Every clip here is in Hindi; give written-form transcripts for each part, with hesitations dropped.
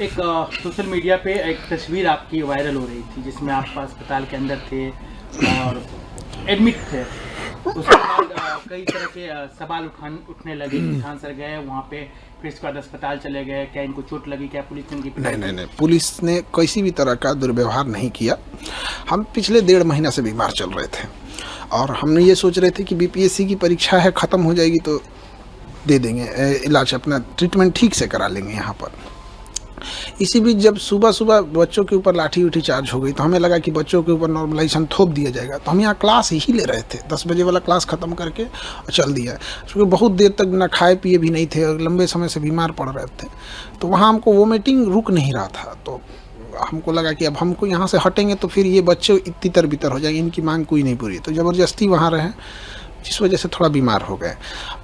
एक सोशल मीडिया पे एक तस्वीर आपकी वायरल हो रही थी जिसमें आप अस्पताल के अंदर थे और एडमिट थे। उसके बाद कई तरह के सवाल उठने लगे। किसान सर गए वहाँ पे, फिर इसके बाद अस्पताल चले गए, क्या इनको चोट लगी, क्या पुलिस ने इनकी पिटाई की? नहीं, पुलिस ने किसी भी तरह का दुर्व्यवहार नहीं किया। हम पिछले 1.5 महीना से बीमार चल रहे थे और हमने ये सोच रहे थे कि बीपीएससी की परीक्षा है, ख़त्म हो जाएगी तो दे देंगे इलाज, अपना ट्रीटमेंट ठीक से करा लेंगे यहाँ पर। इसी बीच जब सुबह सुबह बच्चों के ऊपर लाठी उठी चार्ज हो गई तो हमें लगा कि बच्चों के ऊपर नॉर्मलाइजेशन थोप दिया जाएगा, तो हम यहाँ क्लास ही ले रहे थे। 10 बजे वाला क्लास ख़त्म करके और चल दिया, क्योंकि बहुत देर तक ना खाए पिए भी नहीं थे और लंबे समय से बीमार पड़ रहे थे। तो वहाँ हमको वोमिटिंग रुक नहीं रहा था, तो हमको लगा कि अब हमको यहाँ से हटेंगे तो फिर ये बच्चे तितर बितर हो जाएंगे, इनकी मांग कोई नहीं पूरी। तो ज़बरदस्ती वहाँ रहे, जिस वजह से थोड़ा बीमार हो गए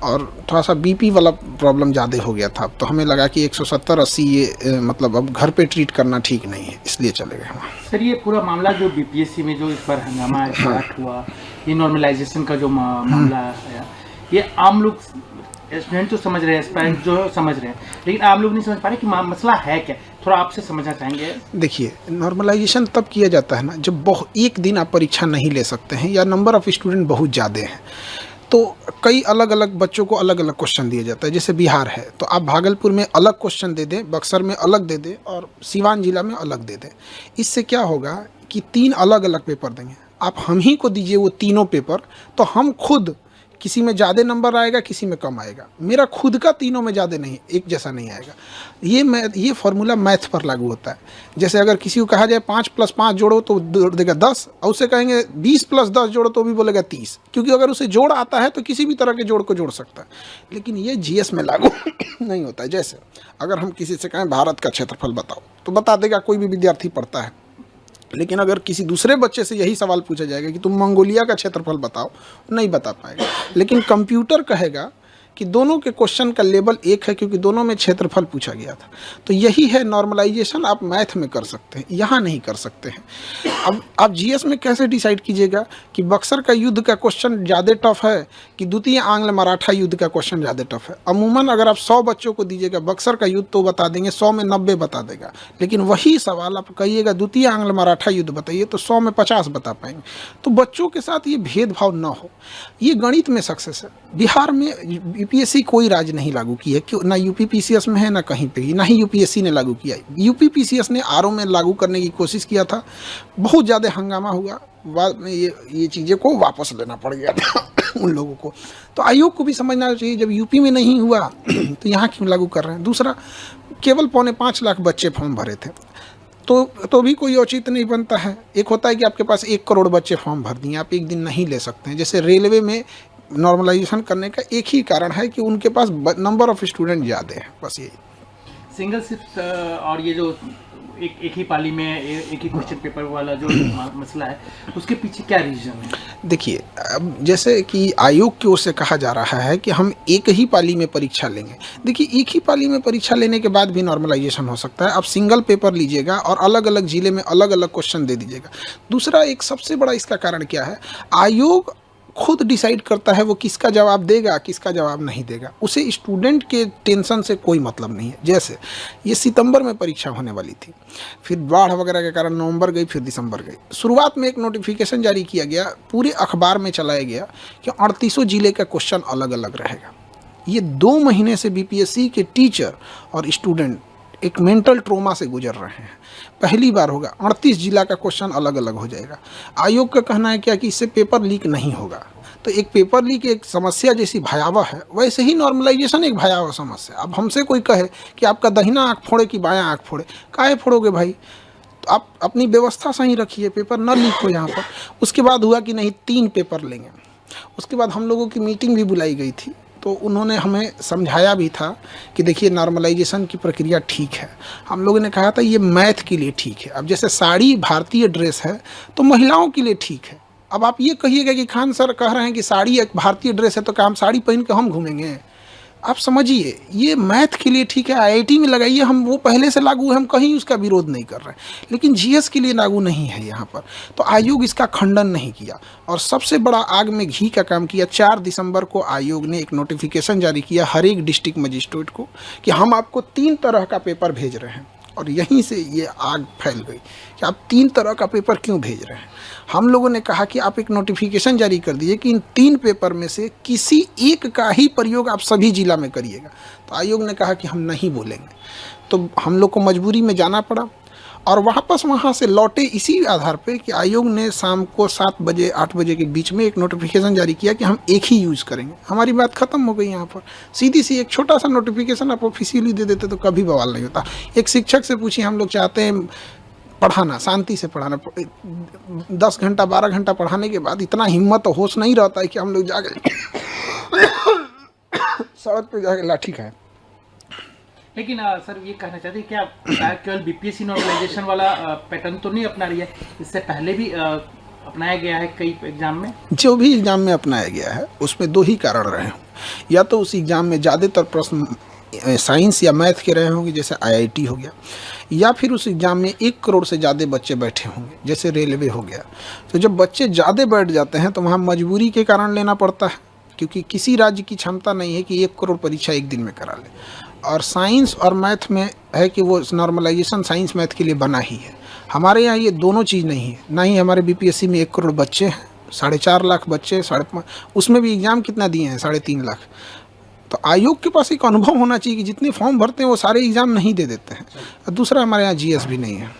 और थोड़ा सा बीपी वाला प्रॉब्लम ज़्यादा हो गया था। तो हमें लगा कि 170-80 ये मतलब अब घर पे ट्रीट करना ठीक नहीं है, इसलिए चले गए वहाँ। सर, ये पूरा मामला जो बीपीएससी में जो इस पर हंगामा हुआ, ये नॉर्मलाइजेशन का जो मामला है, ये आम लोग स्टूडेंट तो समझ रहे हैं, एस्पायरेंट जो समझ रहे हैं, लेकिन आम लोग नहीं समझ पा रहे कि मसला है क्या। थोड़ा आपसे समझना चाहेंगे। देखिए, नॉर्मलाइजेशन तब किया जाता है ना जब एक दिन आप परीक्षा नहीं ले सकते हैं या नंबर ऑफ़ स्टूडेंट बहुत ज़्यादा हैं, तो कई अलग अलग बच्चों को अलग अलग क्वेश्चन दिए जाता है। जैसे बिहार है तो आप भागलपुर में अलग क्वेश्चन दे दें, बक्सर में अलग दे दें और सिवान जिला में अलग दे दें। इससे क्या होगा कि 3 अलग अलग पेपर देंगे, आप हम ही को दीजिए वो तीनों पेपर, तो हम खुद किसी में ज़्यादा नंबर आएगा, किसी में कम आएगा। मेरा खुद का तीनों में ज़्यादा नहीं, एक जैसा नहीं आएगा। ये फार्मूला मैथ पर लागू होता है। जैसे अगर किसी को कहा जाए 5 + 5 जोड़ो तो देगा 10, और उसे कहेंगे 20 + 10 जोड़ो तो भी बोलेगा 30, क्योंकि अगर उसे जोड़ आता है तो किसी भी तरह के जोड़ को जोड़ सकता है। लेकिन ये जीएस में लागू नहीं होता है। जैसे अगर हम किसी से कहें भारत का क्षेत्रफल बताओ तो बता देगा, कोई भी विद्यार्थी पढ़ता है। लेकिन अगर किसी दूसरे बच्चे से यही सवाल पूछा जाएगा कि तुम मंगोलिया का क्षेत्रफल बताओ, नहीं बता पाएगा। लेकिन कंप्यूटर कहेगा कि दोनों के क्वेश्चन का लेवल एक है, क्योंकि दोनों में क्षेत्रफल पूछा गया था। तो यही है नॉर्मलाइजेशन, आप मैथ में कर सकते हैं, यहाँ नहीं कर सकते हैं। अब आप जीएस में कैसे डिसाइड कीजिएगा कि बक्सर का युद्ध का क्वेश्चन ज़्यादा टफ है कि द्वितीय आंग्ल मराठा युद्ध का क्वेश्चन ज़्यादा टफ है? अमूमन अगर आप 100 बच्चों को दीजिएगा बक्सर का युद्ध तो बता देंगे, 100 में 90 बता देगा। लेकिन वही सवाल आप कहिएगा द्वितीय आंग्ल मराठा युद्ध बताइए तो 100 में 50 बता पाएंगे। तो बच्चों के साथ ये भेदभाव ना हो, ये गणित में सक्सेस है। बिहार में यूपीएससी कोई राज्य नहीं लागू की है, क्यों? ना यूपीपीसीएस में है, ना कहीं पे, ना ही यूपीएससी ने लागू किया। यूपीपीसीएस ने आरओ में लागू करने की कोशिश किया था, बहुत ज़्यादा हंगामा हुआ, बाद में ये चीज़ें को वापस लेना पड़ गया था उन लोगों को। तो आयोग को भी समझना चाहिए, जब यूपी में नहीं हुआ तो यहाँ क्यों लागू कर रहे हैं। दूसरा, केवल 5.25 लाख बच्चे फॉर्म भरे थे, तो भी कोई औचित्य नहीं बनता है। एक होता है कि आपके पास 1 करोड़ बच्चे फॉर्म भर दिए, आप एक दिन नहीं ले सकते हैं। जैसे रेलवे में नॉर्मलाइजेशन करने का एक ही कारण है कि उनके पास नंबर ऑफ स्टूडेंट ज़्यादा है, बस यही। सिंगल शिफ्ट और ये जो एक ही पाली में एक ही क्वेश्चन पेपर वाला जो मसला है, उसके पीछे क्या रीजन है? देखिए, अब जैसे कि आयोग की ओर से कहा जा रहा है कि हम एक ही पाली में परीक्षा लेंगे। देखिए, एक ही पाली में परीक्षा लेने के बाद भी नॉर्मलाइजेशन हो सकता है। आप सिंगल पेपर लीजिएगा और अलग अलग जिले में अलग अलग क्वेश्चन दे दीजिएगा। दूसरा, एक सबसे बड़ा इसका कारण क्या है, आयोग खुद डिसाइड करता है वो किसका जवाब देगा, किसका जवाब नहीं देगा। उसे स्टूडेंट के टेंशन से कोई मतलब नहीं है। जैसे ये सितंबर में परीक्षा होने वाली थी, फिर बाढ़ वगैरह के कारण नवंबर गई, फिर दिसंबर गई। शुरुआत में एक नोटिफिकेशन जारी किया गया, पूरे अखबार में चलाया गया कि 38 जिले का क्वेश्चन अलग अलग रहेगा। ये 2 महीने से बीपीएससी के टीचर और स्टूडेंट एक मेंटल ट्रोमा से गुजर रहे हैं। पहली बार होगा 38 जिला का क्वेश्चन अलग अलग हो जाएगा। आयोग का कहना है क्या कि इससे पेपर लीक नहीं होगा। तो एक पेपर लीक एक समस्या जैसी भयावह है, वैसे ही नॉर्मलाइजेशन एक भयावह समस्या। अब हमसे कोई कहे कि आपका दाहिना आँख फोड़े कि बायां आँख फोड़े, काहे फोड़ोगे भाई? तो आप अपनी व्यवस्था सही रखिए, पेपर न लीक हो यहाँ पर। उसके बाद हुआ कि नहीं, 3 पेपर लेंगे। उसके बाद हम लोगों की मीटिंग भी बुलाई गई थी, तो उन्होंने हमें समझाया भी था कि देखिए, नॉर्मलाइजेशन की प्रक्रिया ठीक है। हम लोगों ने कहा था ये मैथ के लिए ठीक है। अब जैसे साड़ी भारतीय ड्रेस है तो महिलाओं के लिए ठीक है। अब आप ये कहिएगा कि खान सर कह रहे हैं कि साड़ी एक भारतीय ड्रेस है तो क्या हम साड़ी पहन के हम घूमेंगे? आप समझिए, ये मैथ के लिए ठीक है, आईआईटी में लगाइए, हम वो पहले से लागू है, हम कहीं उसका विरोध नहीं कर रहे हैं। लेकिन जीएस के लिए लागू नहीं है यहाँ पर। तो आयोग इसका खंडन नहीं किया और सबसे बड़ा आग में घी का काम किया। 4 दिसंबर को आयोग ने एक नोटिफिकेशन जारी किया हर एक डिस्ट्रिक्ट मजिस्ट्रेट को कि हम आपको 3 तरह का पेपर भेज रहे हैं। और यहीं से ये आग फैल गई कि आप 3 तरह का पेपर क्यों भेज रहे हैं। हम लोगों ने कहा कि आप एक नोटिफिकेशन जारी कर दीजिए कि इन 3 पेपर में से किसी एक का ही प्रयोग आप सभी जिला में करिएगा। तो आयोग ने कहा कि हम नहीं बोलेंगे। तो हम लोग को मजबूरी में जाना पड़ा और वापस वहाँ से लौटे इसी आधार पे कि आयोग ने शाम को 7 बजे 8 बजे के बीच में एक नोटिफिकेशन जारी किया कि हम एक ही यूज़ करेंगे। हमारी बात ख़त्म हो गई यहाँ पर। सीधी सी एक छोटा सा नोटिफिकेशन आप ऑफिशियली दे देते तो कभी बवाल नहीं होता। एक शिक्षक से पूछिए, हम लोग चाहते हैं पढ़ाना, शांति से पढ़ाना, 10 घंटा 12 घंटा पढ़ाने के बाद इतना हिम्मत और होश नहीं रहता है कि हम लोग जाके सड़क पर जाके लाठी खाएं। लेकिन सर ये कहना चाहते हैं क्या केवल बीपीएससी नॉर्मलाइजेशन वाला पैटर्न तो नहीं अपना रही है, इससे पहले भी अपनाया गया है कई एग्जाम में? जो भी एग्ज़ाम में अपनाया गया है उसमें 2 ही कारण रहे हों। या तो उस एग्ज़ाम में ज़्यादातर प्रश्न साइंस या मैथ के रहे होंगे, जैसे आईआईटी हो गया, या फिर उस एग्ज़ाम में 1 करोड़ से ज़्यादा बच्चे बैठे होंगे, जैसे रेलवे हो गया। तो जब बच्चे ज़्यादा बैठ जाते हैं तो वहाँ मजबूरी के कारण लेना पड़ता है, क्योंकि किसी राज्य की क्षमता नहीं है कि 1 करोड़ परीक्षा एक दिन में करा ले। और साइंस और मैथ में है कि वो नॉर्मलाइजेशन साइंस मैथ के लिए बना ही है। हमारे यहाँ ये दोनों चीज़ नहीं है। ना ही हमारे बीपीएससी में 1 करोड़ बच्चे हैं, 4.5 लाख बच्चे, उसमें भी एग्ज़ाम कितना दिए हैं, 3.5 लाख। तो आयोग के पास एक अनुभव होना चाहिए कि जितने फॉर्म भरते हैं वो सारे एग्ज़ाम नहीं दे देते हैं। दूसरा, हमारे यहाँ जीएस भी नहीं है।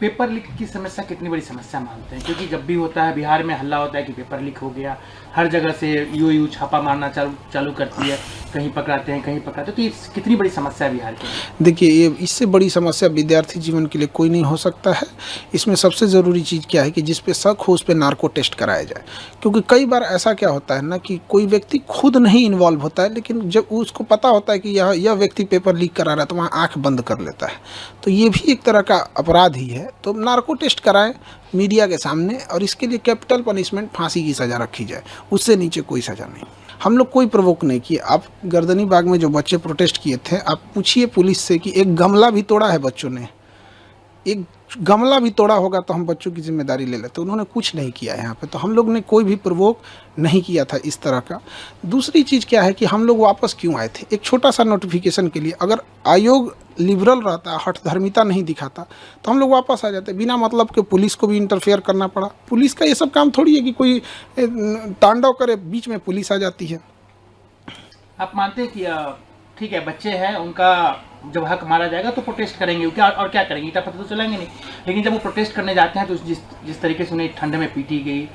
पेपर लीक की समस्या कितनी बड़ी समस्या मानते हैं? क्योंकि जब भी होता है बिहार में हल्ला होता है कि पेपर लीक हो गया, हर जगह से यूयू छापा मारना चालू करती है, कहीं पकड़ाते हैं कहीं पकड़ाते हैं। तो ये कितनी बड़ी समस्या है बिहार के लिए? देखिए, ये इससे बड़ी समस्या विद्यार्थी जीवन के लिए कोई नहीं हो सकता है। इसमें सबसे ज़रूरी चीज़ क्या है कि जिस पे शक हो उस पे नार्को टेस्ट कराया जाए। क्योंकि कई बार ऐसा क्या होता है ना कि कोई व्यक्ति खुद नहीं इन्वॉल्व होता है, लेकिन जब उसको पता होता है कि यह व्यक्ति पेपर लीक करा रहा है तो वहाँ आँख बंद कर लेता है। तो ये भी एक तरह का अपराध ही है। तो नार्को टेस्ट कराएं मीडिया के सामने, और इसके लिए कैपिटल पनिशमेंट, फांसी की सज़ा रखी जाए, उससे नीचे कोई सज़ा नहीं। हम लोग कोई प्रवोक नहीं किए। आप गर्दनी बाग में जो बच्चे प्रोटेस्ट किए थे, आप पूछिए पुलिस से कि एक गमला भी तोड़ा है बच्चों ने, एक गमला भी तोड़ा होगा तो हम बच्चों की जिम्मेदारी ले लेते। उन्होंने कुछ नहीं किया यहाँ पे। तो हम लोग ने कोई भी प्रवोक नहीं किया था इस तरह का। दूसरी चीज़ क्या है कि हम लोग वापस क्यों आए थे, एक छोटा सा नोटिफिकेशन के लिए। अगर आयोग लिबरल रहता, हठधर्मिता नहीं दिखाता, तो हम लोग वापस आ जाते। बिना मतलब के पुलिस को भी इंटरफेयर करना पड़ा। पुलिस का ये सब काम थोड़ी है कि कोई तांडव करे, बीच में पुलिस आ जाती है। आप मानते हैं कि ठीक है, बच्चे हैं, उनका जब हक मारा जाएगा तो प्रोटेस्ट करेंगे, क्या और क्या करेंगे, ईटा पत्थर तो चलाएंगे नहीं। लेकिन जब वो प्रोटेस्ट करने जाते हैं तो जिस तरीके से उन्हें ठंड में पीटी गई,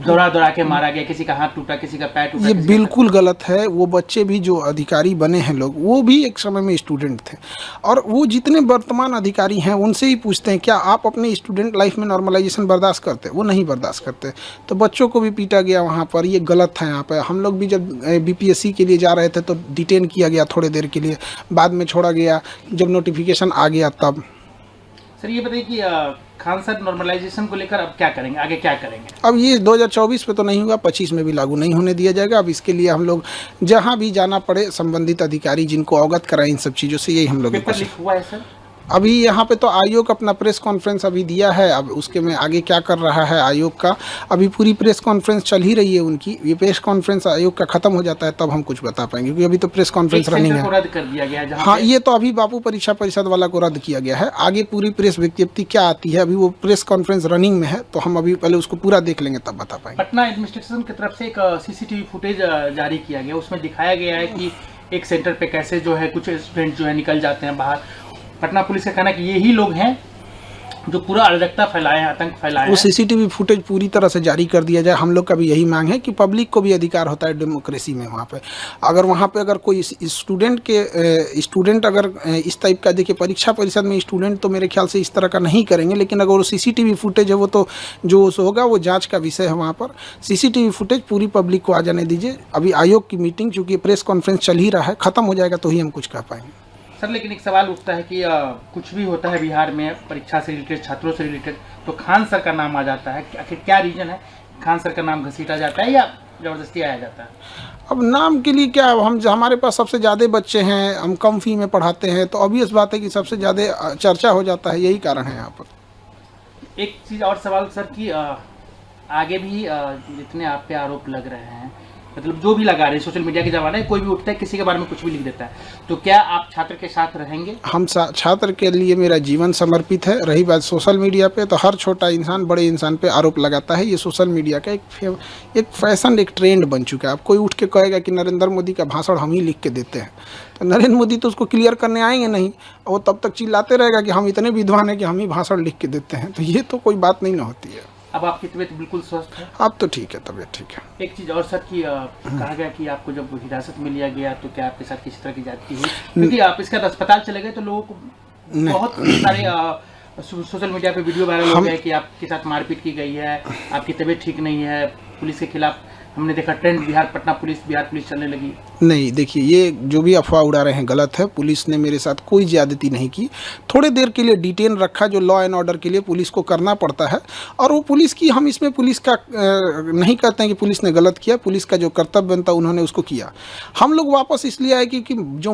दौड़ा के मारा गया, किसी का हाथ टूटा, किसी का पैर टूटा, ये बिल्कुल गलत है। वो बच्चे भी जो अधिकारी बने हैं लोग, वो भी एक समय में स्टूडेंट थे। और वो जितने वर्तमान अधिकारी हैं उनसे ही पूछते हैं क्या आप अपने स्टूडेंट लाइफ में नॉर्मलाइजेशन बर्दाश्त करते? वो नहीं बर्दाश्त करते। तो बच्चों को भी पीटा गया वहाँ पर, ये गलत था। यहाँ पर हम लोग भी जब बीपीएससी के लिए जा रहे थे तो डिटेन किया गया थोड़ी देर के लिए, बाद में छोड़ा गया जब नोटिफिकेशन आ गया तब। सर ये बताइए कि खान सर नॉर्मलाइजेशन को लेकर अब क्या करेंगे, आगे क्या करेंगे? अब ये 2024 पे तो नहीं हुआ, 25 में भी लागू नहीं होने दिया जाएगा। अब इसके लिए हम लोग जहां भी जाना पड़े, संबंधित अधिकारी जिनको अवगत कराएं इन सब चीज़ों से, यही हम लोग। पेपर लीक हुआ है सर? अभी यहाँ पे तो आयोग अपना प्रेस कॉन्फ्रेंस अभी दिया है। अब उसके में आगे क्या कर रहा है आयोग का, अभी पूरी प्रेस कॉन्फ्रेंस चल ही रही है उनकी। ये प्रेस कॉन्फ्रेंस आयोग का खत्म हो जाता है तब हम कुछ बता पाएंगे, क्योंकि अभी तो प्रेस कॉन्फ्रेंस रनिंग है। रद्द कर दिया गया। हाँ, ये तो अभी बापू परीक्षा परिषद वाला को रद्द किया गया है। आगे पूरी प्रेस विज्ञप्ति क्या आती है, अभी वो प्रेस कॉन्फ्रेंस रनिंग में है, तो हम अभी पहले उसको पूरा देख लेंगे तब बता पाएंगे। पटना एडमिनिस्ट्रेशन की तरफ से एक सीसीटीवी फुटेज जारी किया गया, उसमें दिखाया गया है कि एक सेंटर पे कैसे जो है कुछ स्टूडेंट जो है निकल जाते हैं बाहर। पटना पुलिस का कहना है कि यही लोग हैं जो पूरा अराजकता फैलाए हैं, आतंक फैलाए हैं। वो सीसीटीवी फुटेज पूरी तरह से जारी कर दिया जाए। हम लोग का भी यही मांग है कि पब्लिक को भी अधिकार होता है डेमोक्रेसी में। वहाँ पे अगर कोई स्टूडेंट अगर इस टाइप का, देखिए परीक्षा परिषद में स्टूडेंट तो मेरे ख्याल से इस तरह का नहीं करेंगे, लेकिन अगर वो सीसीटीवी फुटेज है वो तो जो होगा वो जाँच का विषय है। वहाँ पर सीसीटीवी फुटेज पूरी पब्लिक को आ जाने दीजिए। अभी आयोग की मीटिंग, चूँकि प्रेस कॉन्फ्रेंस चल ही रहा है, ख़त्म हो जाएगा तो ही हम कुछ कह पाएंगे। सर लेकिन एक सवाल उठता है कि कुछ भी होता है बिहार में परीक्षा से रिलेटेड, छात्रों से रिलेटेड, तो खान सर का नाम आ जाता है। आखिर क्या रीजन है, खान सर का नाम घसीटा जाता है या ज़बरदस्ती आया जाता है? अब नाम के लिए क्या, हमारे पास सबसे ज़्यादा बच्चे हैं, हम कम फी में पढ़ाते हैं, तो ऑब्वियस बात है कि सबसे ज़्यादा चर्चा हो जाता है, यही कारण है यहाँ पर। एक चीज़ और सवाल सर कि आगे भी जितने आप पे आरोप लग रहे हैं मतलब जो भी लगा रहे हैं, सोशल मीडिया के ज़माने कोई भी उठता है किसी के बारे में कुछ भी लिख देता है, तो क्या आप छात्र के साथ रहेंगे? हम छात्र के लिए मेरा जीवन समर्पित है। रही बात सोशल मीडिया पे, तो हर छोटा इंसान बड़े इंसान पे आरोप लगाता है। ये सोशल मीडिया का एक फैशन, एक ट्रेंड बन चुका है। अब कोई उठ के कहेगा कि नरेंद्र मोदी का भाषण हम ही लिख के देते हैं, तो नरेंद्र मोदी तो उसको क्लियर करने आएंगे नहीं, वो तब तक चिल्लाते रहेगा कि हम इतने विद्वान हैं कि हम ही भाषण लिख के देते हैं। तो ये तो कोई बात नहीं ना होती है। अब आपकी तबीयत बिल्कुल स्वस्थ है? अब तो ठीक है, तबीयत ठीक है। एक चीज़ और सर की कहा गया कि आपको जब हिरासत में लिया गया तो क्या आपके साथ किसी तरह की ज्यादती हुई? क्योंकि आप इसके बाद अस्पताल चले गए तो लोगों को बहुत सारे सोशल मीडिया पे वीडियो वायरल हो गया कि आपके साथ मारपीट की गई है, आपकी तबीयत ठीक नहीं है, पुलिस के खिलाफ हमने देखा ट्रेंड बिहार पुलिस चलने लगी। नहीं, देखिए, ये जो भी अफवाह उड़ा रहे हैं गलत है। पुलिस ने मेरे साथ कोई ज़्यादती नहीं की। थोड़े देर के लिए डिटेन रखा, जो लॉ एंड ऑर्डर के लिए पुलिस को करना पड़ता है, और वो पुलिस की, हम इसमें पुलिस का नहीं कहते हैं कि पुलिस ने गलत किया। पुलिस का जो कर्तव्य बनता उन्होंने उसको किया। हम लोग वापस इसलिए आए कि जो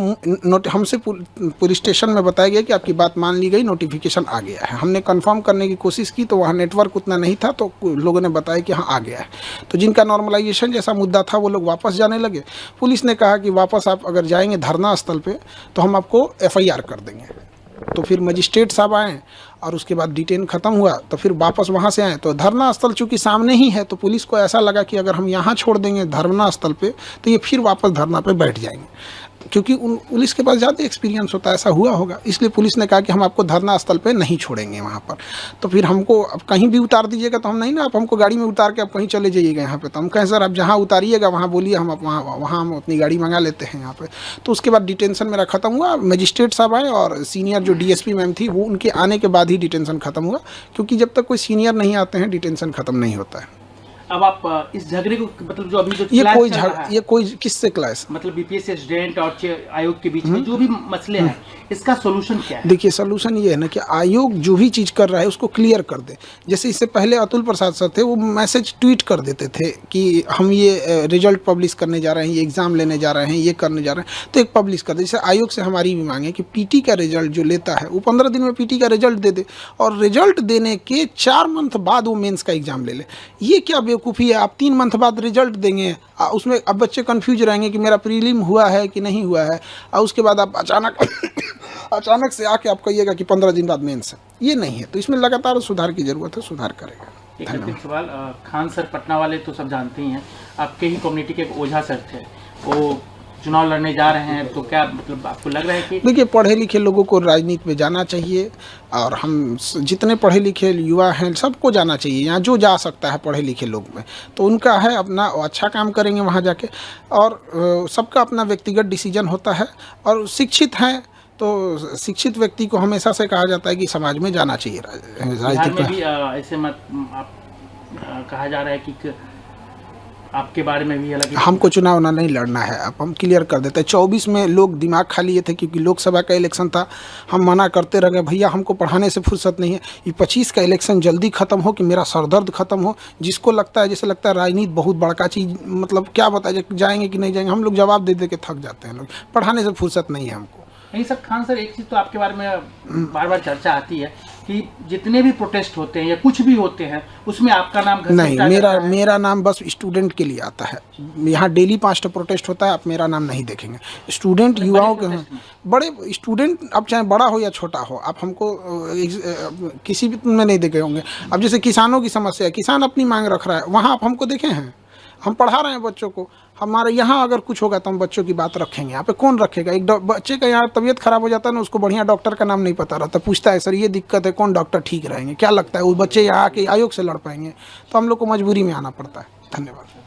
हमसे पुलिस स्टेशन में बताया गया कि आपकी बात मान ली गई, नोटिफिकेशन आ गया है। हमने कन्फर्म करने की कोशिश की तो वहाँ नेटवर्क उतना नहीं था, तो लोगों ने बताया कि हाँ आ गया है। तो जिनका नॉर्मलाइजेशन जैसा मुद्दा था वो लोग वापस जाने लगे। पुलिस ने कहा कि वापस आप अगर जाएंगे धरना स्थल पे तो हम आपको FIR कर देंगे। तो फिर मजिस्ट्रेट साहब आए और उसके बाद डिटेन ख़त्म हुआ, तो फिर वापस वहाँ से आए। तो धरना स्थल चूँकि सामने ही है, तो पुलिस को ऐसा लगा कि अगर हम यहाँ छोड़ देंगे धरना स्थल पे तो ये फिर वापस धरना पे बैठ जाएंगे, क्योंकि उन पुलिस के पास ज़्यादा एक्सपीरियंस होता है, ऐसा हुआ होगा। इसलिए पुलिस ने कहा कि हम आपको धरना स्थल पे नहीं छोड़ेंगे वहाँ पर। तो फिर हमको, अब कहीं भी उतार दीजिएगा तो हम नहीं ना, आप हमको गाड़ी में उतार के आप कहीं चले जाइएगा यहाँ पे। तो हम कहें सर आप जहाँ उतारिएगा वहाँ बोलिए, हम वहाँ हम अपनी गाड़ी मंगा लेते हैं यहाँ पे। तो उसके बाद डिटेंशन मेरा ख़त्म हुआ। मजिस्ट्रेट साहब आए और सीनियर जो DSP मैम थी, वो उनके आने के बाद ही डिटेंशन ख़त्म हुआ, क्योंकि जब तक कोई सीनियर नहीं आते हैं डिटेंशन ख़त्म नहीं होता है। अब आप इस झगड़े को, मतलब जो अभी जो ये कोई किससे क्लास, मतलब BPSC स्टूडेंट और आयोग के बीच में जो भी मसले हैं, इसका सोल्यूशन क्या है? देखिए, सोल्यूशन ये है ना कि आयोग जो भी चीज़ कर रहा है उसको क्लियर कर दे। जैसे इससे पहले अतुल प्रसाद सर थे, वो मैसेज ट्वीट कर देते थे कि हम ये रिजल्ट पब्लिश करने जा रहे हैं, ये एग्ज़ाम लेने जा रहे हैं, ये करने जा रहे हैं, तो एक पब्लिश कर दे। जैसे आयोग से हमारी भी मांग है कि PT का रिजल्ट जो लेता है वो 15 दिन में PT का रिजल्ट दे दे, और रिजल्ट देने के 4 मंथ बाद वो मेंस का एग्ज़ाम ले ले। ये क्या बेवकूफ़ी है? आप 3 मंथ बाद रिजल्ट देंगे, उसमें अब बच्चे कंफ्यूज रहेंगे कि मेरा प्रीलिम हुआ है कि नहीं हुआ है, और उसके बाद आप अचानक से आके आप कहिएगा कि 15 दिन बाद मेंस है। ये नहीं है। तो इसमें लगातार सुधार की ज़रूरत है, सुधार करेगा। एक अंतिम सवाल, खान सर पटना वाले तो सब जानते ही हैं, आपके ही कम्युनिटी के एक ओझा सर थे, वो चुनाव लड़ने जा रहे हैं, तो क्या मतलब आपको लग रहा है कि? देखिए, पढ़े लिखे लोगों को राजनीति में जाना चाहिए, और हम जितने पढ़े लिखे युवा हैं सबको जाना चाहिए। यहाँ जो जा सकता है पढ़े लिखे लोग में, तो उनका है अपना अच्छा काम करेंगे वहाँ जाके, और सबका अपना व्यक्तिगत डिसीजन होता है। और शिक्षित हैं तो शिक्षित व्यक्ति को हमेशा से कहा जाता है कि समाज में जाना चाहिए। राजनीति में भी ऐसे मत आप कहा जा रहा है कि आपके बारे में भी, हालांकि हमको चुनाव ना नहीं लड़ना है। अब हम क्लियर कर देते हैं। 24 में लोग दिमाग खा लिए थे, क्योंकि लोकसभा का इलेक्शन था, हम मना करते रह गए, भैया हमको पढ़ाने से फुर्सत नहीं है, ये 25 का इलेक्शन जल्दी ख़त्म हो कि मेरा सरदर्द ख़त्म हो। जिसको लगता है, जैसे लगता है राजनीति बहुत बड़का चीज़, मतलब क्या बताए जाएंगे कि नहीं जाएंगे, हम लोग जवाब दे दे के थक जाते हैं। लोग पढ़ाने से फुर्सत नहीं है हमको। नहीं सर, खान सर, एक चीज़ तो आपके बारे में बार बार चर्चा आती है कि जितने भी प्रोटेस्ट होते हैं या कुछ भी होते हैं उसमें आपका नाम नहीं, मेरा नाम बस स्टूडेंट के लिए आता है। यहाँ डेली 5 प्रोटेस्ट होता है, आप मेरा नाम नहीं देखेंगे। स्टूडेंट, युवाओं के बड़े स्टूडेंट, अब चाहे बड़ा हो या छोटा हो, आप हमको किसी भी में नहीं देखे होंगे। अब जैसे किसानों की समस्या है, किसान अपनी मांग रख रहा है, वहाँ आप हमको देखे हैं? हम पढ़ा रहे हैं बच्चों को। हमारे यहाँ अगर कुछ होगा तो हम बच्चों की बात रखेंगे। यहाँ पे कौन रखेगा? एक बच्चे का यहाँ तबीयत खराब हो जाता है ना, उसको बढ़िया डॉक्टर का नाम नहीं पता रहता, पूछता है सर ये दिक्कत है, कौन डॉक्टर ठीक रहेंगे? क्या लगता है वो बच्चे यहाँ आके आयोग से लड़ पाएंगे? तो हम लोग को मजबूरी में आना पड़ता है। धन्यवाद।